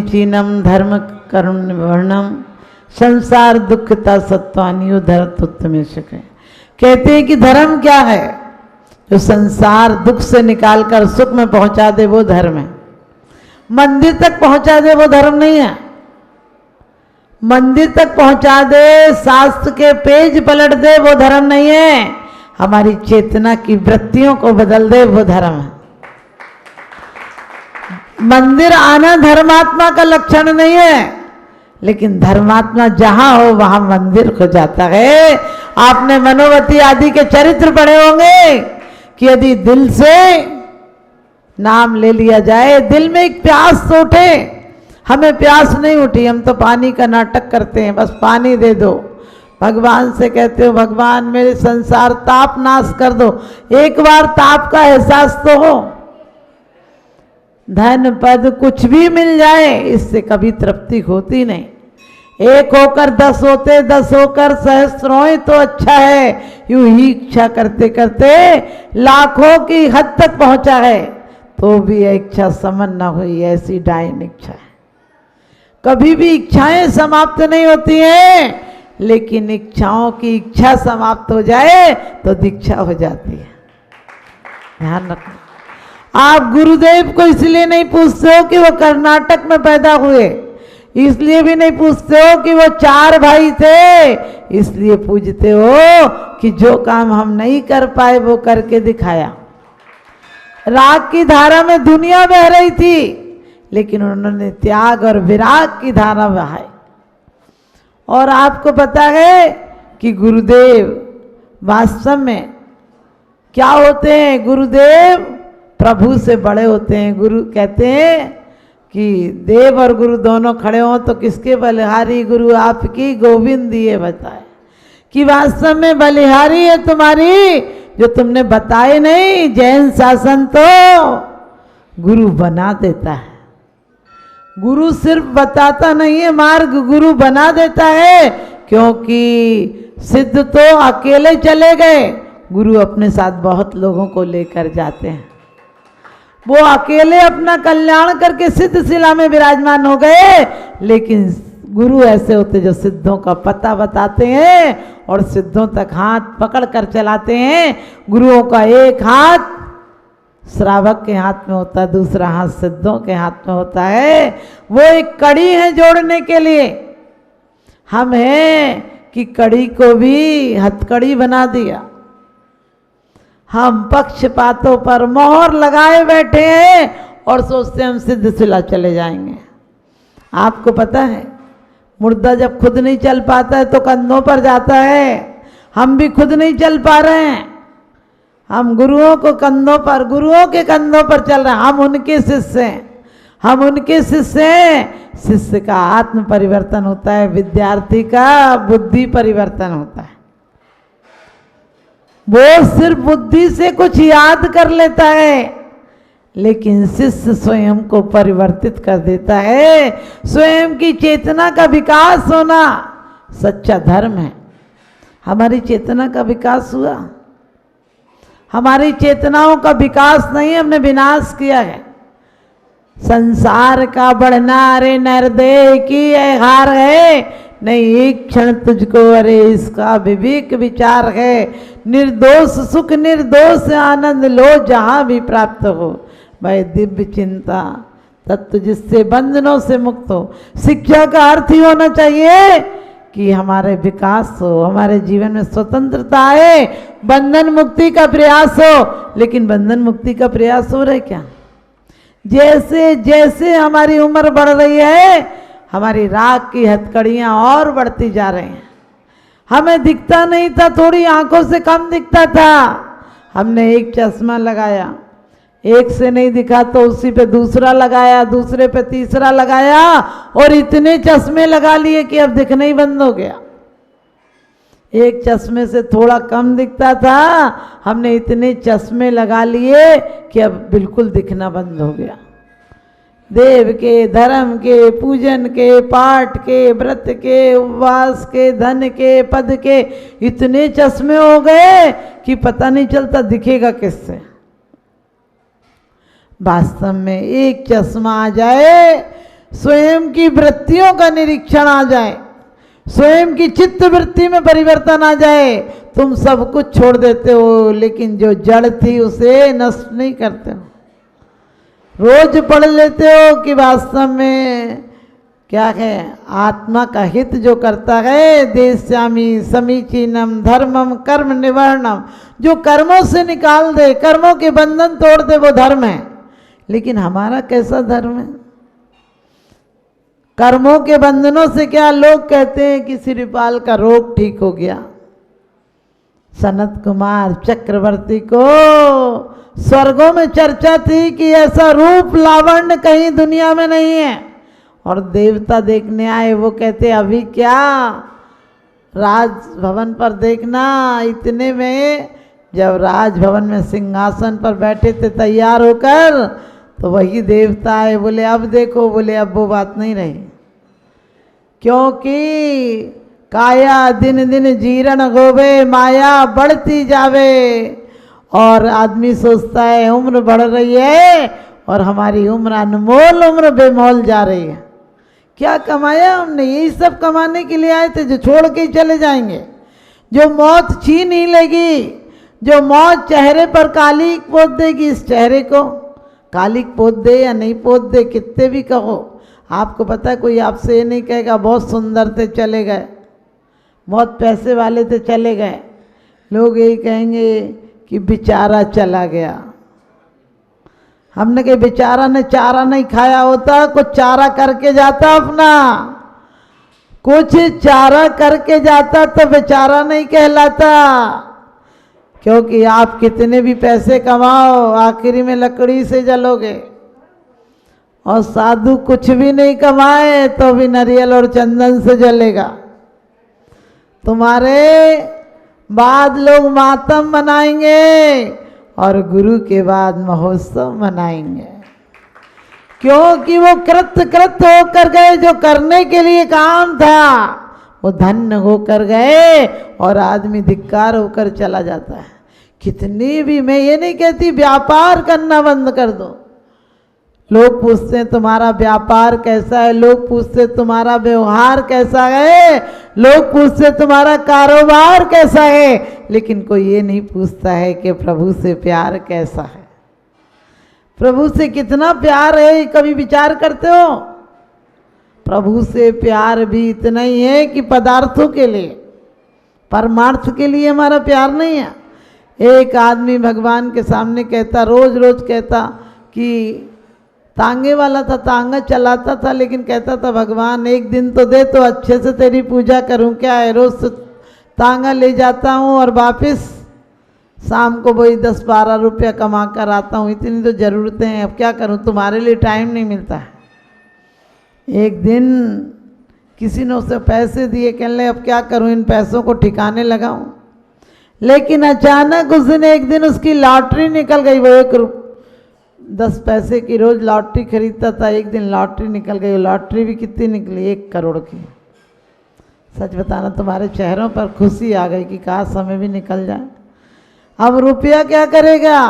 चीनम धर्म करुण वर्णम संसार दुखता सत्वानियो धरतुत्तमेश। कहते हैं कि धर्म क्या है? जो संसार दुख से निकालकर सुख में पहुंचा दे वो धर्म है। मंदिर तक पहुंचा दे वो धर्म नहीं है। मंदिर तक पहुंचा दे, शास्त्र के पेज पलट दे वो धर्म नहीं है। हमारी चेतना की वृत्तियों को बदल दे वो धर्म है। मंदिर आना धर्मात्मा का लक्षण नहीं है, लेकिन धर्मात्मा जहां हो वहां मंदिर हो जाता है। आपने मनोवती आदि के चरित्र पढ़े होंगे कि यदि दिल से नाम ले लिया जाए, दिल में एक प्यास तो उठे। हमें प्यास नहीं उठी, हम तो पानी का नाटक करते हैं, बस पानी दे दो। भगवान से कहते हो भगवान मेरे संसार ताप नाश कर दो। एक बार ताप का एहसास तो हो। धन पद कुछ भी मिल जाए, इससे कभी तृप्ति होती नहीं। एक होकर 10 होते, 10 होकर सहस्त्र होए तो अच्छा है। यूं ही इच्छा करते करते लाखों की हद तक पहुंचा है, तो भी इच्छा समन न हुई, ऐसी डायन इच्छा है। कभी भी इच्छाएं समाप्त नहीं होती हैं, लेकिन इच्छाओं की इच्छा समाप्त हो जाए तो दीक्षा हो जाती है। ध्यान रखना। आप गुरुदेव को इसलिए नहीं पूछते हो कि वो कर्नाटक में पैदा हुए, इसलिए भी नहीं पूछते हो कि वो 4 भाई थे, इसलिए पूछते हो कि जो काम हम नहीं कर पाए वो करके दिखाया। राग की धारा में दुनिया बह रही थी, लेकिन उन्होंने त्याग और विराग की धारा बहाई। और आपको पता है कि गुरुदेव वास्तव में क्या होते हैं? गुरुदेव प्रभु से बड़े होते हैं। गुरु कहते हैं कि देव और गुरु दोनों खड़े हों तो किसके बलिहारी? गुरु आपकी गोविंद दिए बताए। कि वास्तव में बलिहारी है तुम्हारी, जो तुमने बताए नहीं। जैन शासन तो गुरु बना देता है। गुरु सिर्फ बताता नहीं है मार्ग, गुरु बना देता है। क्योंकि सिद्ध तो अकेले चले गए, गुरु अपने साथ बहुत लोगों को लेकर जाते हैं। वो अकेले अपना कल्याण करके सिद्ध शिला में विराजमान हो गए, लेकिन गुरु ऐसे होते जो सिद्धों का पता बताते हैं और सिद्धों तक हाथ पकड़ कर चलाते हैं। गुरुओं का एक हाथ श्रावक के हाथ में होता है, दूसरा हाथ सिद्धों के हाथ में होता है। वो एक कड़ी है जोड़ने के लिए। हम हैं कि कड़ी को भी हथकड़ी बना दिया। हम पक्षपातों पर मोहर लगाए बैठे हैं और सोचते हैं हम सिद्ध शिला चले जाएंगे। आपको पता है मुर्दा जब खुद नहीं चल पाता है तो कंधों पर जाता है। हम भी खुद नहीं चल पा रहे हैं, हम गुरुओं के कंधों पर चल रहे हैं। हम उनके शिष्य हैं, हम उनके शिष्य हैं। शिष्य का आत्म परिवर्तन होता है, विद्यार्थी का बुद्धि परिवर्तन होता है। वो सिर्फ बुद्धि से कुछ याद कर लेता है, लेकिन शिष्य स्वयं को परिवर्तित कर देता है। स्वयं की चेतना का विकास होना सच्चा धर्म है। हमारी चेतना का विकास हुआ? हमारी चेतनाओं का विकास नहीं, हमने विनाश किया है। संसार का बढ़ना अरे नरदेह की हार है, नहीं एक क्षण तुझको अरे इसका विवेक विचार है। निर्दोष सुख निर्दोष आनंद लो जहां भी प्राप्त हो, वह दिव्य चिंता तत्व जिससे बंधनों से मुक्त हो। शिक्षा का अर्थ ही होना चाहिए कि हमारे विकास हो, हमारे जीवन में स्वतंत्रता आए, बंधन मुक्ति का प्रयास हो। लेकिन बंधन मुक्ति का प्रयास हो रहा है क्या? जैसे जैसे हमारी उम्र बढ़ रही है, हमारी राग की हथकड़ियाँ और बढ़ती जा रही हैं। हमें दिखता नहीं था, थोड़ी आंखों से कम दिखता था, हमने एक चश्मा लगाया, एक से नहीं दिखा तो उसी पे दूसरा लगाया, दूसरे पे तीसरा लगाया, और इतने चश्मे लगा लिए कि अब दिखना ही बंद हो गया। एक चश्मे से थोड़ा कम दिखता था, हमने इतने चश्मे लगा लिए कि अब बिल्कुल दिखना बंद हो गया। देव के, धर्म के, पूजन के, पाठ के, व्रत के, उपवास के, धन के, पद के इतने चश्मे हो गए कि पता नहीं चलता दिखेगा किससे। वास्तव में एक चश्मा आ जाए, स्वयं की वृत्तियों का निरीक्षण आ जाए, स्वयं की चित्त वृत्ति में परिवर्तन आ जाए, तुम सब कुछ छोड़ देते हो, लेकिन जो जड़ थी उसे नष्ट नहीं करते हो। रोज पढ़ लेते हो कि वास्तव में क्या है, आत्मा का हित जो करता है, देश्यामी समीचीनम धर्मम कर्म निवर्णम, जो कर्मों से निकाल दे, कर्मों के बंधन तोड़ दे, वो धर्म है। लेकिन हमारा कैसा धर्म है? कर्मों के बंधनों से क्या, लोग कहते हैं कि सिरिपाल का रोग ठीक हो गया, सनत कुमार चक्रवर्ती को स्वर्गों में चर्चा थी कि ऐसा रूप लावण्य कहीं दुनिया में नहीं है, और देवता देखने आए, वो कहते अभी क्या, राजभवन पर देखना। इतने में जब राजभवन में सिंहासन पर बैठे थे तैयार होकर, तो वही देवता आए, बोले अब देखो, बोले अब वो बात नहीं रही, क्योंकि काया दिन दिन जीर्ण होवे, माया बढ़ती जावे, और आदमी सोचता है उम्र बढ़ रही है और हमारी उम्र अनमोल उम्र बेमोल जा रही है। क्या कमाया हमने? यही सब कमाने के लिए आए थे जो छोड़ के ही चले जाएंगे, जो मौत छीन ही लेगी, जो मौत चेहरे पर कालिक पोत देगी। इस चेहरे को कालिक पोत दे या नहीं पोत दे, कितने भी कहो, आपको पता है कोई आपसे ये नहीं कहेगा बहुत सुंदर थे चले गए, बहुत पैसे वाले थे चले गए, लोग यही कहेंगे कि बेचारा चला गया। हमने कहा बेचारा ने चारा नहीं खाया होता, कुछ चारा करके जाता, अपना कुछ चारा करके जाता तो बेचारा नहीं कहलाता। क्योंकि आप कितने भी पैसे कमाओ, आखिरी में लकड़ी से जलोगे, और साधु कुछ भी नहीं कमाए तो भी नारियल और चंदन से जलेगा। तुम्हारे बाद लोग मातम मनाएंगे और गुरु के बाद महोत्सव मनाएंगे, क्योंकि वो कृत होकर गए, जो करने के लिए काम था वो धन्य होकर गए, और आदमी धिक्कार होकर चला जाता है। कितनी भी, मैं ये नहीं कहती व्यापार करना बंद कर दो, लोग पूछते हैं तुम्हारा व्यापार कैसा है, लोग पूछते हैं तुम्हारा व्यवहार कैसा है, लोग पूछते हैं तुम्हारा कारोबार कैसा है, लेकिन कोई ये नहीं पूछता है कि प्रभु से प्यार कैसा है, प्रभु से कितना प्यार है। कभी विचार करते हो? प्रभु से प्यार भी इतना ही है कि पदार्थों के लिए, परमार्थ के लिए हमारा प्यार नहीं है। एक आदमी भगवान के सामने कहता, रोज रोज कहता कि तांगे वाला था, तांगा चलाता था, लेकिन कहता था भगवान एक दिन तो दे तो अच्छे से तेरी पूजा करूं, क्या है रोज से तांगा ले जाता हूं और वापस शाम को वही 10-12 रुपया कमा कर आता हूं, इतनी तो ज़रूरतें हैं, अब क्या करूं, तुम्हारे लिए टाइम नहीं मिलता है। एक दिन किसी ने उसे पैसे दिए, कहने लगे अब क्या करूं, इन पैसों को ठिकाने लगाऊं। लेकिन अचानक उस दिन एक दिन उसकी लॉटरी निकल गई। वो 10 पैसे की रोज लॉटरी खरीदता था, एक दिन लॉटरी निकल गई। लॉटरी भी कितनी निकली? 1 करोड़ की। सच बताना, तुम्हारे चेहरों पर खुशी आ गई कि काश हमें भी निकल जाए। अब रुपया क्या करेगा?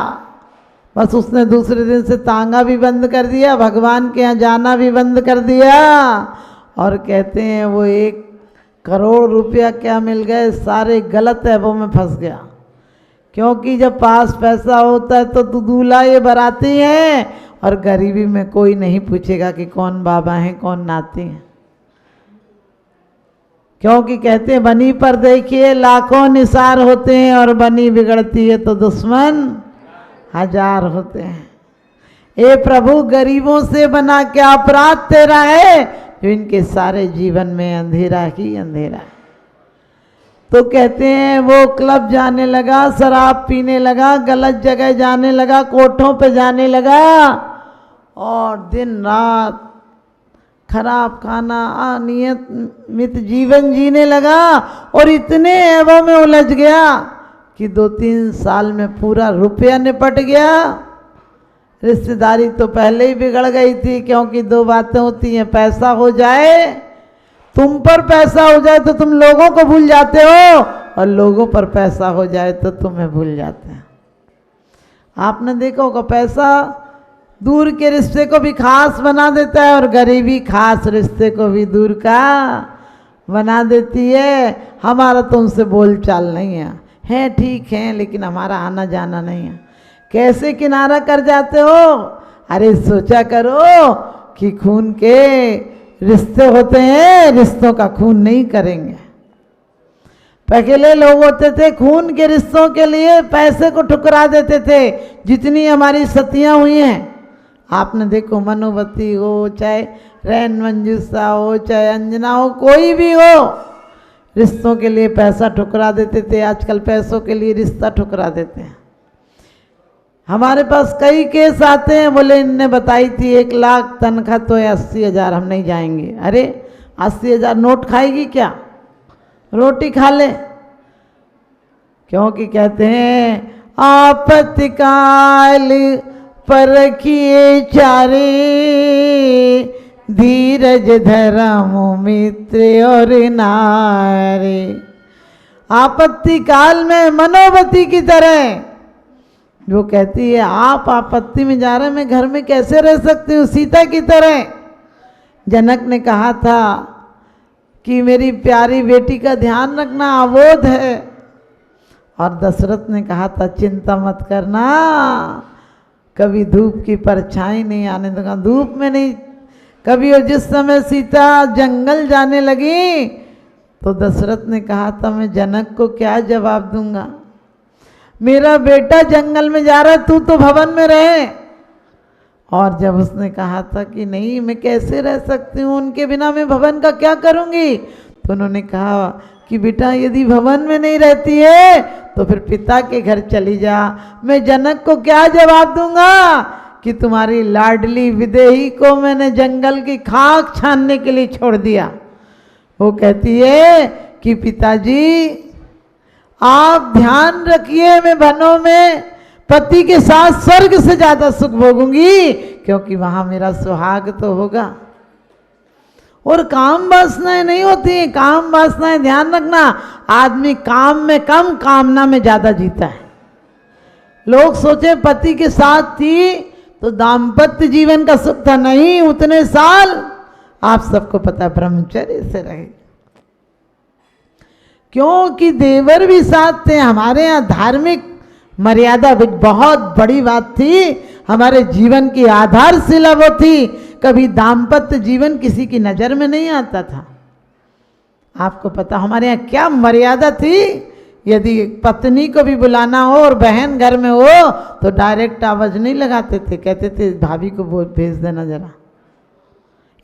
बस उसने दूसरे दिन से तांगा भी बंद कर दिया, भगवान के यहाँ जाना भी बंद कर दिया, और कहते हैं वो 1 करोड़ रुपया क्या मिल गए, सारे गलत ऐबों में फंस गया। क्योंकि जब पास पैसा होता है तो दूल्हा ये बराती हैं, और गरीबी में कोई नहीं पूछेगा कि कौन बाबा हैं कौन नाती हैं। क्योंकि कहते हैं बनी पर देखिए लाखों निसार होते हैं, और बनी बिगड़ती है तो दुश्मन 1000 होते हैं। ए प्रभु, गरीबों से बना क्या अपराध तेरा है, जो इनके सारे जीवन में अंधेरा ही अंधेरा है। तो कहते हैं वो क्लब जाने लगा, शराब पीने लगा, गलत जगह जाने लगा, कोठों पे जाने लगा, और दिन रात खराब खाना, अनियमित जीवन जीने लगा, और इतने ऐबों में उलझ गया कि 2-3 साल में पूरा रुपया निपट गया। रिश्तेदारी तो पहले ही बिगड़ गई थी, क्योंकि 2 बातें होती हैं, पैसा हो जाए, तुम पर पैसा हो जाए तो तुम लोगों को भूल जाते हो, और लोगों पर पैसा हो जाए तो तुम्हें भूल जाते हैं। आपने देखा होगा पैसा दूर के रिश्ते को भी खास बना देता है और गरीबी खास रिश्ते को भी दूर का बना देती है। हमारा तो उनसे बोल चाल नहीं है ठीक है, लेकिन हमारा आना जाना नहीं है। कैसे किनारा कर जाते हो? अरे सोचा करो कि खून के रिश्ते होते हैं, रिश्तों का खून नहीं करेंगे। पहले लोग होते थे खून के रिश्तों के लिए पैसे को ठुकरा देते थे। जितनी हमारी सतियां हुई हैं, आपने देखो, मनोवती हो, चाहे रैन मंजूसा हो, चाहे अंजना हो, कोई भी हो, रिश्तों के लिए पैसा ठुकरा देते थे। आजकल पैसों के लिए रिश्ता ठुकरा देते हैं। हमारे पास कई केस आते हैं, बोले इनने बताई थी 1 लाख तनख्वाह तो है 80,000, हम नहीं जाएंगे। अरे 80,000 नोट खाएगी क्या? रोटी खा ले। क्योंकि कहते हैं आपत्तिकाल परखिए चारे, धीरज धर्म मित्र और नारे। आपत्ति काल में मनोवती की तरह जो कहती है आप आपत्ति में जा रहे हैं, मैं घर में कैसे रह सकती हूँ, सीता की तरह। जनक ने कहा था कि मेरी प्यारी बेटी का ध्यान रखना, अबोध है। और दशरथ ने कहा था चिंता मत करना, कभी धूप की परछाई नहीं आने दूंगा। धूप में नहीं कभी। और जिस समय सीता जंगल जाने लगी तो दशरथ ने कहा था मैं जनक को क्या जवाब दूंगा, मेरा बेटा जंगल में जा रहा है, तू तो भवन में रहे। और जब उसने कहा था कि नहीं मैं कैसे रह सकती हूँ उनके बिना, मैं भवन का क्या करूँगी, तो उन्होंने कहा कि बेटा यदि भवन में नहीं रहती है तो फिर पिता के घर चली जा। मैं जनक को क्या जवाब दूंगा कि तुम्हारी लाडली विदेही को मैंने जंगल की खाक छानने के लिए छोड़ दिया। वो कहती है कि पिताजी आप ध्यान रखिए, मैं वनों में पति के साथ स्वर्ग से ज्यादा सुख भोगूंगी, क्योंकि वहां मेरा सुहाग तो होगा। और काम वासनाएं नहीं होती। काम वासनाएं ध्यान रखना, आदमी काम में कम कामना में ज्यादा जीता है। लोग सोचे पति के साथ थी तो दाम्पत्य जीवन का सुख था, नहीं, उतने साल आप सबको पता ब्रह्मचर्य से रहे, क्योंकि देवर भी साथ थे। हमारे यहाँ धार्मिक मर्यादा भी बहुत बड़ी बात थी, हमारे जीवन की आधारशिला वो थी। कभी दाम्पत्य जीवन किसी की नजर में नहीं आता था। आपको पता हमारे यहाँ क्या मर्यादा थी, यदि पत्नी को भी बुलाना हो और बहन घर में हो तो डायरेक्ट आवाज नहीं लगाते थे, कहते थे भाभी को भेज देना जरा।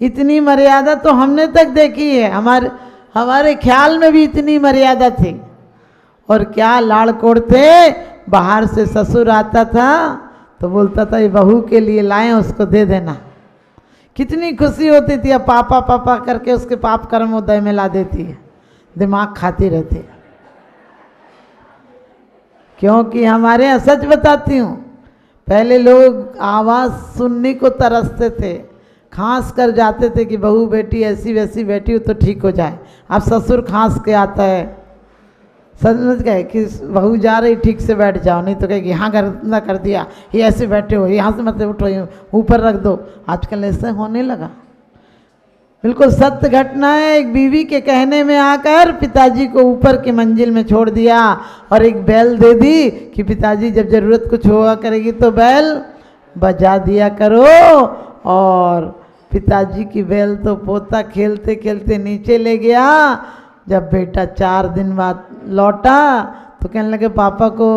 इतनी मर्यादा तो हमने तक देखी है, हमारे ख्याल में भी इतनी मर्यादा थी। और क्या लाड़ कोड़ते, बाहर से ससुर आता था तो बोलता था ये बहू के लिए लाएं, उसको दे देना। कितनी खुशी होती थी। अब पापा पापा करके उसके पाप कर्म उदय में ला देती है, दिमाग खाती रहती है। क्योंकि हमारे यहाँ सच बताती हूँ, पहले लोग आवाज़ सुनने को तरसते थे, खांस कर जाते थे कि बहू बेटी ऐसी वैसी बैठी हो तो ठीक हो जाए। अब ससुर खांस के आता है, समझ गए कि बहू जा रही ठीक से बैठ जाओ, नहीं तो कहेगी यहाँ गंदा कर दिया, ये ऐसे बैठे हो, यहाँ से मत उठो, ऊपर रख दो। आजकल ऐसे होने लगा। बिल्कुल सत्य घटना है। एक बीवी के कहने में आकर पिताजी को ऊपर की मंजिल में छोड़ दिया और एक बैल दे दी कि पिताजी जब जरूरत कुछ हुआ करेगी तो बैल बजा दिया करो। और पिताजी की बैल तो पोता खेलते खेलते नीचे ले गया। जब बेटा 4 दिन बाद लौटा तो कहने लगे पापा को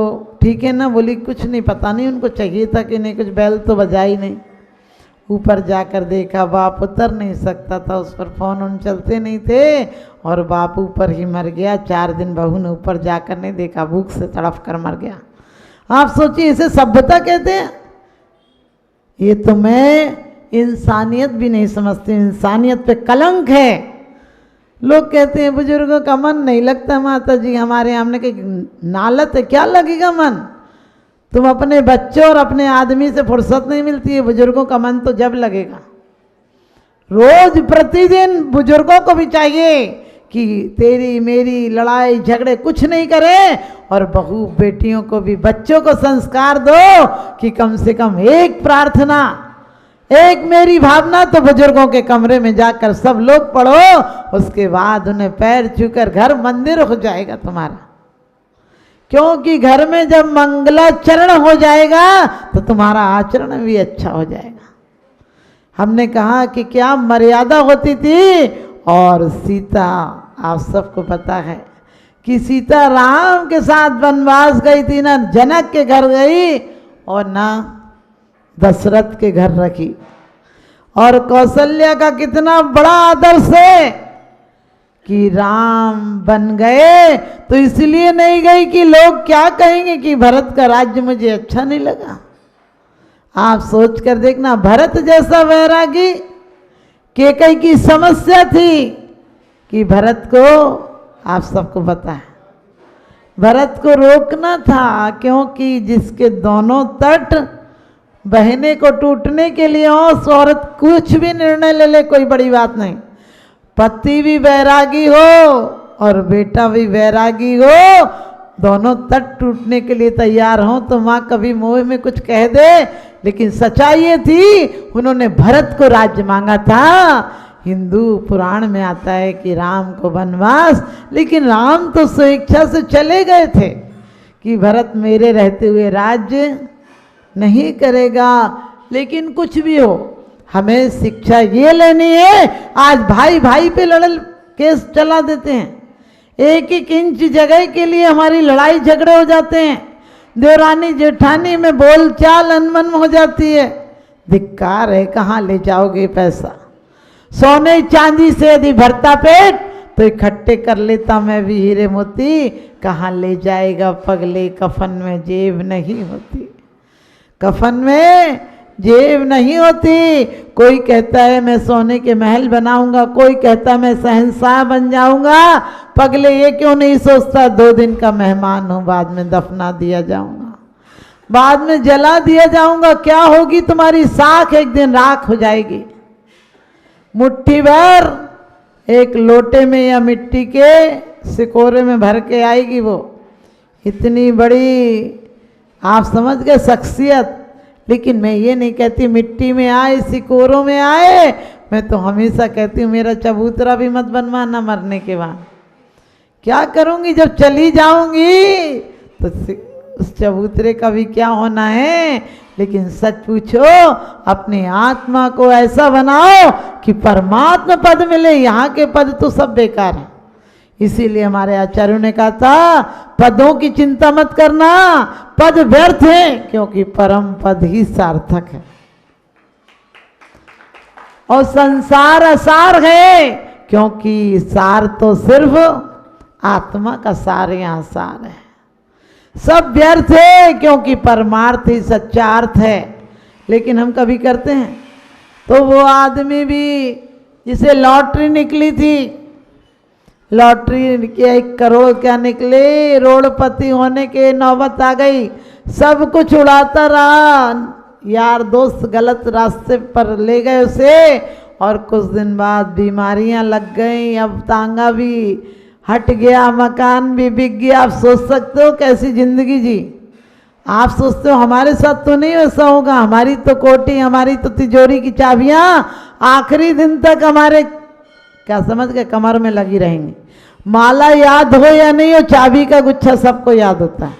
ठीक है ना, बोली कुछ नहीं, पता नहीं उनको चाहिए था कि नहीं, कुछ बैल तो बजा ही नहीं। ऊपर जाकर देखा, बाप उतर नहीं सकता था, उस पर फोन उन चलते नहीं थे और बाप ऊपर ही मर गया। 4 दिन बहू ने ऊपर जाकर नहीं देखा, भूख से तड़प कर मर गया। आप सोचिए, इसे सभ्यता कहते हैं? ये तो मैं इंसानियत भी नहीं समझती, इंसानियत पे कलंक है। लोग कहते हैं बुजुर्गों का मन नहीं लगता माता जी हमारे। हमने कही नालत है, क्या लगेगा मन? तुम अपने बच्चों और अपने आदमी से फुर्सत नहीं मिलती है, बुजुर्गों का मन तो जब लगेगा। रोज प्रतिदिन बुजुर्गों को भी चाहिए कि तेरी मेरी लड़ाई झगड़े कुछ नहीं करें, और बहू बेटियों को भी, बच्चों को संस्कार दो कि कम से कम एक प्रार्थना एक मेरी भावना तो बुजुर्गों के कमरे में जाकर सब लोग पढ़ो, उसके बाद उन्हें पैर छूकर घर मंदिर हो जाएगा तुम्हारा। क्योंकि घर में जब मंगलाचरण हो जाएगा तो तुम्हारा आचरण भी अच्छा हो जाएगा। हमने कहा कि क्या मर्यादा होती थी। और सीता, आप सबको पता है कि सीता राम के साथ वनवास गई थी, ना जनक के घर गई और ना दशरथ के घर रखी। और कौशल्या का कितना बड़ा आदर्श है कि राम बन गए तो इसलिए नहीं गई कि लोग क्या कहेंगे कि भरत का राज्य मुझे अच्छा नहीं लगा। आप सोच कर देखना, भरत जैसा वैरागी, केकई की समस्या थी कि भरत को, आप सबको पता है, भरत को रोकना था, क्योंकि जिसके दोनों तट बहने को टूटने के लिए हो, उस औरत कुछ भी निर्णय ले ले कोई बड़ी बात नहीं। पति भी वैरागी हो और बेटा भी वैरागी हो, दोनों तट टूटने के लिए तैयार हो, तो माँ कभी मोह में कुछ कह दे। लेकिन सच्चाई ये थी, उन्होंने भरत को राज्य मांगा था। हिंदू पुराण में आता है कि राम को वनवास, लेकिन राम तो स्वेच्छा से चले गए थे कि भरत मेरे रहते हुए राज्य नहीं करेगा। लेकिन कुछ भी हो, हमें शिक्षा ये लेनी है। आज भाई भाई पे केस चला देते हैं, एक एक इंच जगह के लिए हमारी लड़ाई झगड़े हो जाते हैं, देवरानी जेठानी में बोलचाल अनबन हो जाती है। धिक्कार है, कहाँ ले जाओगे पैसा? सोने चांदी से यदि भरता पेट तो इकट्ठे कर लेता मैं भी हीरे मोती, कहाँ ले जाएगा पगले? कफन में जेब नहीं होती, कफन में जेब नहीं होती। कोई कहता है मैं सोने के महल बनाऊंगा, कोई कहता है मैं शहंशाह बन जाऊंगा। पगले ये क्यों नहीं सोचता 2 दिन का मेहमान हूं, बाद में दफना दिया जाऊंगा, बाद में जला दिया जाऊंगा। क्या होगी तुम्हारी साख? एक दिन राख हो जाएगी। मुट्ठी भर एक लोटे में या मिट्टी के सिकोरे में भर के आएगी वो, इतनी बड़ी, आप समझ गए, शख्सियत। लेकिन मैं ये नहीं कहती मिट्टी में आए सिकोरों में आए, मैं तो हमेशा कहती हूँ मेरा चबूतरा भी मत बनवाना मरने के बाद। क्या करूँगी जब चली जाऊँगी तो उस चबूतरे का भी क्या होना है। लेकिन सच पूछो, अपनी आत्मा को ऐसा बनाओ कि परमात्मा पद मिले। यहाँ के पद तो सब बेकार हैं। इसीलिए हमारे आचार्यों ने कहा था पदों की चिंता मत करना, पद व्यर्थ है, क्योंकि परम पद ही सार्थक है। और संसार असार है, क्योंकि सार तो सिर्फ आत्मा का सार यहाँ सार है। सब व्यर्थ है, क्योंकि परमार्थ ही सच्चा अर्थ है। लेकिन हम कभी करते हैं तो वो आदमी भी जिसे लॉटरी निकली थी, लॉटरी के 1 करोड़ क्या निकले, रोड़पति होने के नौबत आ गई, सब कुछ उड़ाता रहा, यार दोस्त गलत रास्ते पर ले गए उसे, और कुछ दिन बाद बीमारियां लग गई, अब तांगा भी हट गया, मकान भी बिक गया। आप सोच सकते हो कैसी जिंदगी जी। आप सोचते हो हमारे साथ तो नहीं वैसा होगा, हमारी तो कोठी, हमारी तो तिजोरी की चाबियां आखिरी दिन तक हमारे, क्या समझ गए, कमर में लगी रहेंगी। माला याद हो या नहीं हो, चाबी का गुच्छा सबको याद होता है।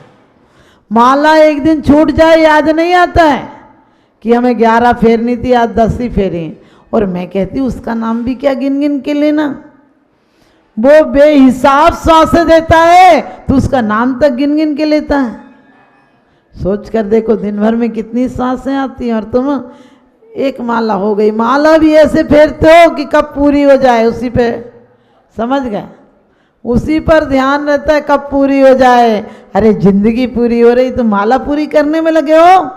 माला एक दिन छूट जाए याद नहीं आता है कि हमें 11 फेरनी थी, आज 10 ही फेरी। और मैं कहती हूँ उसका नाम भी क्या गिन गिन के लेना, वो बेहिसाब सांसें देता है तो उसका नाम तक गिन गिन के लेता है। सोच कर देखो दिन भर में कितनी सांसें आती हैं, और तुम एक माला हो गई, माला भी ऐसे फेरते हो कि कब पूरी हो जाए, उसी पे, समझ गए, उसी पर ध्यान रहता है कब पूरी हो जाए। अरे जिंदगी पूरी हो रही तो माला पूरी करने में लगे हो।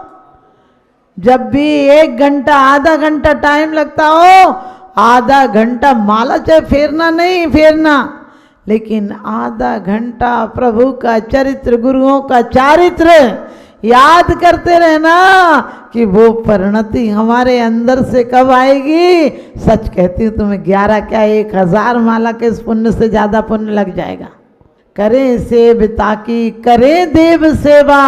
जब भी 1 घंटा आधा घंटा टाइम लगता हो, आधा घंटा माला चाहे फेरना नहीं फेरना, लेकिन आधा घंटा प्रभु का चरित्र, गुरुओं का चारित्र याद करते रहना कि वो परिणति हमारे अंदर से कब आएगी। सच कहती हूँ तुम्हें 11 क्या 1000 माला के इस पुण्य से ज़्यादा पुण्य लग जाएगा। करें सेविता की, करें देव सेवा,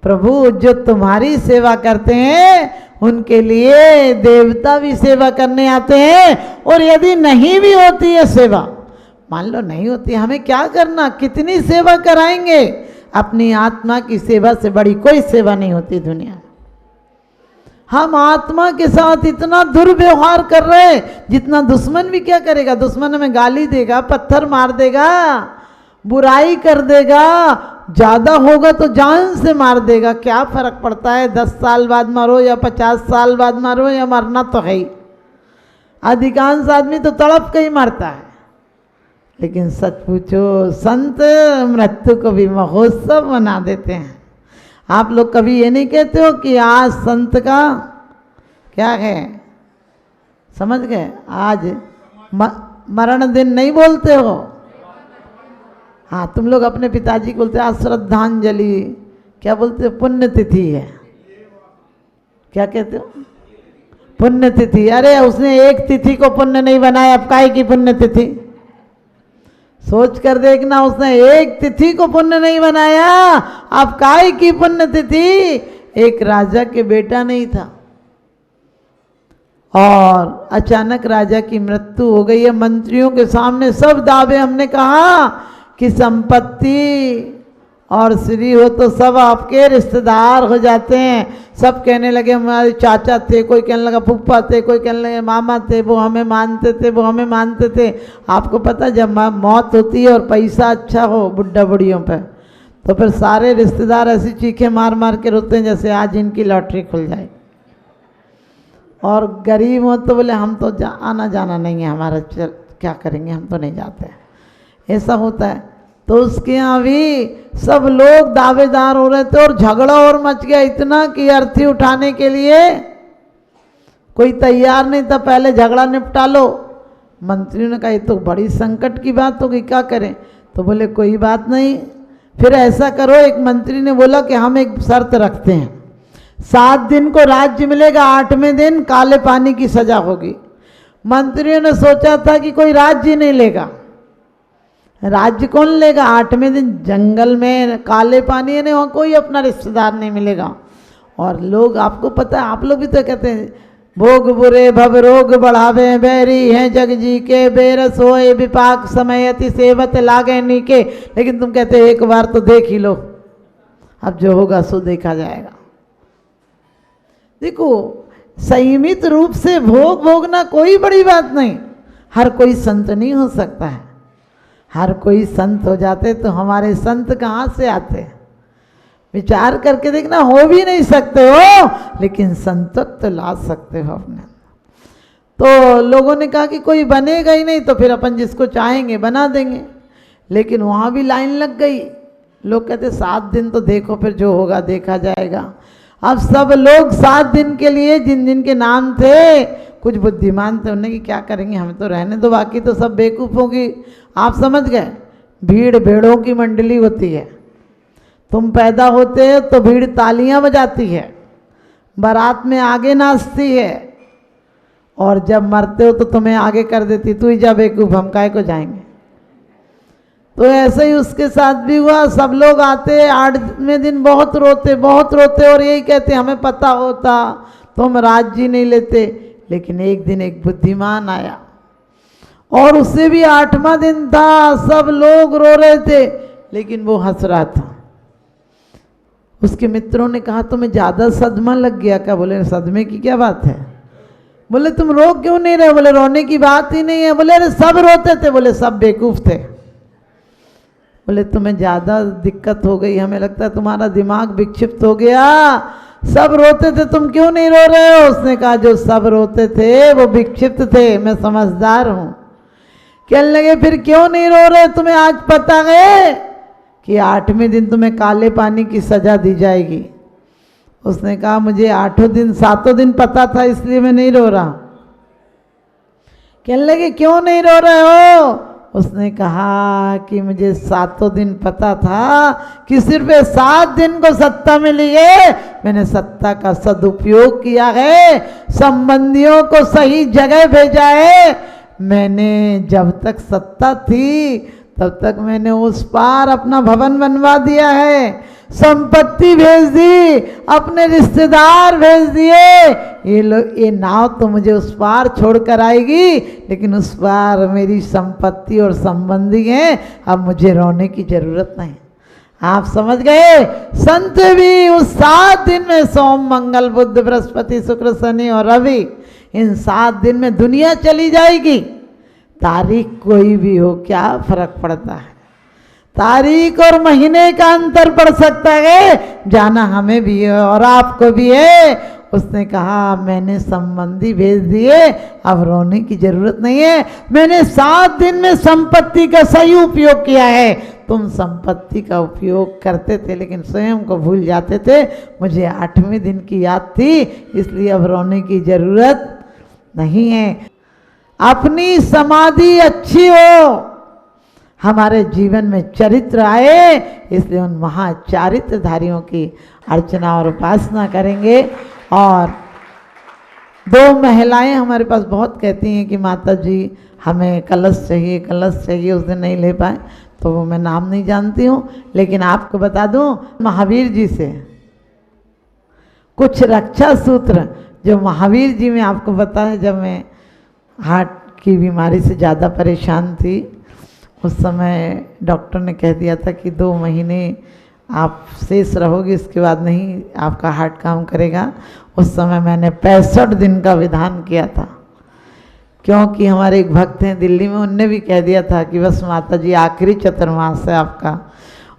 प्रभु जो तुम्हारी सेवा करते हैं उनके लिए देवता भी सेवा करने आते हैं, और यदि नहीं भी होती है सेवा, मान लो नहीं होती, हमें क्या करना, कितनी सेवा कराएंगे, अपनी आत्मा की सेवा से बड़ी कोई सेवा नहीं होती दुनिया में। हम आत्मा के साथ इतना दुर्व्यवहार कर रहे हैं, जितना दुश्मन भी क्या करेगा, दुश्मन हमें गाली देगा, पत्थर मार देगा, बुराई कर देगा, ज़्यादा होगा तो जान से मार देगा, क्या फर्क पड़ता है, 10 साल बाद मरो या 50 साल बाद मरो, या मरना तो है ही। अधिकांश आदमी तो तड़प के ही मरता है। लेकिन सच पूछो, संत मृत्यु को भी महोत्सव मना देते हैं। आप लोग कभी ये नहीं कहते हो कि आज संत का क्या है, समझ गए, आज मरण दिन नहीं बोलते हो। हाँ, तुम लोग अपने पिताजी को बोलते आज श्रद्धांजलि, क्या बोलते हो, पुण्यतिथि है, क्या कहते हो, पुण्यतिथि। अरे उसने एक तिथि को पुण्य नहीं बनाया, अब काहे की पुण्यतिथि, सोच कर देखना, उसने एक तिथि को पुण्य नहीं बनाया, अब काहे की पुण्यतिथि। एक राजा के बेटा नहीं था और अचानक राजा की मृत्यु हो गई है। मंत्रियों के सामने सब दावे, हमने कहा कि संपत्ति और श्री हो तो सब आपके रिश्तेदार हो जाते हैं। सब कहने लगे हमारे चाचा थे, कोई कहने लगा फूफा थे, कोई कहने लगे मामा थे, वो हमें मानते थे, वो हमें मानते थे। आपको पता जब मौत होती है और पैसा अच्छा हो बुढ़ा बुढ़ियों पे, तो फिर सारे रिश्तेदार ऐसी चीखें मार मार के रोते हैं जैसे आज इनकी लॉटरी खुल जाए। और गरीब हो तो बोले हम तो आना जाना नहीं है हमारा, क्या करेंगे, हम तो नहीं जाते, ऐसा होता है। तो उसके यहाँ भी सब लोग दावेदार हो रहे थे और झगड़ा और मच गया इतना कि अर्थी उठाने के लिए कोई तैयार नहीं था, पहले झगड़ा निपटा लो। मंत्रियों ने कहा ये तो बड़ी संकट की बात होगी, क्या करें। तो बोले कोई बात नहीं, फिर ऐसा करो, एक मंत्री ने बोला कि हम एक शर्त रखते हैं, 7 दिन को राज्य मिलेगा, 8वें दिन काले पानी की सजा होगी। मंत्रियों ने सोचा था कि कोई राज्य नहीं लेगा, राज्य कौन लेगा, 8वें दिन जंगल में काले पानी है, वहाँ कोई अपना रिश्तेदार नहीं मिलेगा। और लोग, आपको पता है, आप लोग भी तो कहते हैं भोग बुरे भव रोग बढ़ावे, बैरी हैं जग जी के, बेरस होए विपाक समय अति सेवत लागे नीके। लेकिन तुम कहते हैं एक बार तो देख ही लो, अब जो होगा सो देखा जाएगा। देखो, संयमित रूप से भोग भोगना कोई बड़ी बात नहीं। हर कोई संत नहीं हो सकता है, हर कोई संत हो जाते तो हमारे संत कहाँ से आते, विचार करके देखना, हो भी नहीं सकते हो, लेकिन संतत्व तो ला सकते हो अपने। तो लोगों ने कहा कि कोई बनेगा ही नहीं, तो फिर अपन जिसको चाहेंगे बना देंगे। लेकिन वहाँ भी लाइन लग गई, लोग कहते 7 दिन तो देखो, फिर जो होगा देखा जाएगा। अब सब लोग 7 दिन के लिए, जिन जिन के नाम थे, कुछ बुद्धिमान थे, उन्हें कि क्या करेंगे, हमें तो रहने दो, बाकी तो सब बेवकूफ़ों की, आप समझ गए, भीड़ भेड़ों की मंडली होती है। तुम पैदा होते हो तो भीड़ तालियां बजाती है, बारात में आगे नाचती है, और जब मरते हो तो तुम्हें आगे कर देती, तू ही जा बेवकूफ़, हम काहे को जाएंगे। तो ऐसे ही उसके साथ भी हुआ, सब लोग आते 8वें दिन बहुत रोते और यही कहते हमें पता होता तो हम राज्य नहीं लेते। लेकिन एक दिन एक बुद्धिमान आया और उससे भी 8वां दिन था, सब लोग रो रहे थे लेकिन वो हंस रहा था। उसके मित्रों ने कहा तुम्हें ज़्यादा सदमा लग गया क्या? बोले सदमे की क्या बात है। बोले तुम रो क्यों नहीं रहे? बोले रोने की बात ही नहीं है। बोले अरे सब रोते थे। बोले सब बेवकूफ़ थे। बोले तुम्हें ज़्यादा दिक्कत हो गई, हमें लगता है तुम्हारा दिमाग विक्षिप्त हो गया, सब रोते थे तुम क्यों नहीं रो रहे हो? उसने कहा जो सब रोते थे वो विक्षिप्त थे, मैं समझदार हूँ। कहने लगे फिर क्यों नहीं रो रहे? तुम्हें आज पता है कि 8वें दिन तुम्हें काले पानी की सजा दी जाएगी। उसने कहा मुझे 7 दिन पता था इसलिए मैं नहीं रो रहा। कहने लगे क्यों नहीं रो रहे हो? उसने कहा कि मुझे 7 दिन पता था कि सिर्फ 7 दिन को सत्ता मिली है, मैंने सत्ता का सदुपयोग किया है, संबंधियों को सही जगह भेजा है। मैंने जब तक सत्ता थी तब तक मैंने उस पार अपना भवन बनवा दिया है, संपत्ति भेज दी, अपने रिश्तेदार भेज दिए। ये नाव तो मुझे उस पार छोड़कर आएगी, लेकिन उस पार मेरी संपत्ति और संबंधी हैं, अब मुझे रोने की जरूरत नहीं। आप समझ गए? संत भी उस 7 दिन में, सोम मंगल बुध बृहस्पति शुक्र शनि और रवि, इन 7 दिन में दुनिया चली जाएगी। तारीख कोई भी हो, क्या फर्क पड़ता है? तारीख और महीने का अंतर पड़ सकता है, जाना हमें भी है और आपको भी है। उसने कहा मैंने संबंधी भेज दिए, अब रोने की जरूरत नहीं है। मैंने 7 दिन में संपत्ति का सही उपयोग किया है। तुम संपत्ति का उपयोग करते थे लेकिन स्वयं को भूल जाते थे। मुझे 8वें दिन की याद थी, इसलिए अब रोने की जरूरत नहीं है। अपनी समाधि अच्छी हो, हमारे जीवन में चरित्र आए, इसलिए उन महाचारित्रधारियों की अर्चना और उपासना करेंगे। और 2 महिलाएं हमारे पास बहुत कहती हैं कि माता जी हमें कलश चाहिए, कलश चाहिए। उस दिन नहीं ले पाए तो वो मैं नाम नहीं जानती हूँ, लेकिन आपको बता दूँ महावीर जी से कुछ रक्षा सूत्र जो महावीर जी में आपको पता है, जब मैं हार्ट की बीमारी से ज़्यादा परेशान थी, उस समय डॉक्टर ने कह दिया था कि 2 महीने आप शेष रहोगे, इसके बाद नहीं आपका हार्ट काम करेगा। उस समय मैंने 65 दिन का विधान किया था, क्योंकि हमारे एक भक्त हैं दिल्ली में, उनने भी कह दिया था कि बस माता जी आखिरी चतुर्मास है आपका।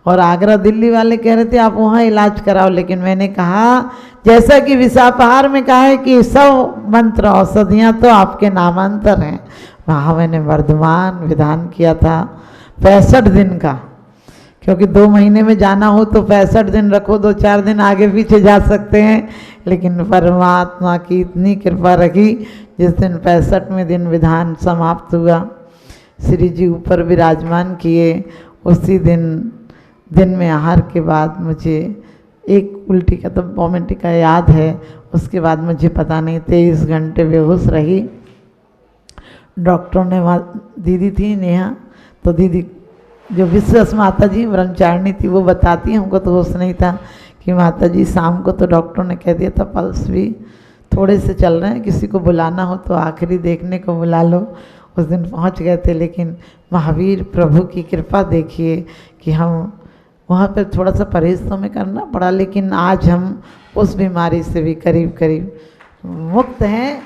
और आगरा दिल्ली वाले कह रहे थे आप वहाँ इलाज कराओ, लेकिन मैंने कहा जैसा कि विषापहार में कहा है कि सब मंत्र औषधियाँ तो आपके नामांतर हैं, वहाँ मैंने वर्धमान विधान किया था 65 दिन का। क्योंकि 2 महीने में जाना हो तो 65 दिन रखो, 2-4 दिन आगे पीछे जा सकते हैं, लेकिन परमात्मा की इतनी कृपा रखी, जिस दिन 65वें दिन विधान समाप्त हुआ, श्री जी ऊपर विराजमान किए, उसी दिन में आहार के बाद मुझे एक उल्टी का तो वॉमिटिंग का याद है। उसके बाद मुझे पता नहीं 23 घंटे बेहोश रही। डॉक्टरों ने वहाँ दीदी थी नेहा, तो दीदी जो विश्वास माता जी ब्रह्मचारिणी थी वो बताती, हमको तो होश नहीं था कि माता जी शाम को तो डॉक्टरों ने कह दिया था पल्स भी थोड़े से चल रहे हैं, किसी को बुलाना हो तो आखिरी देखने को बुला लो। उस दिन पहुंच गए थे, लेकिन महावीर प्रभु की कृपा देखिए कि हम वहाँ पर थोड़ा सा परहेज तो हमें करना पड़ा, लेकिन आज हम उस बीमारी से भी करीब करीब मुक्त हैं।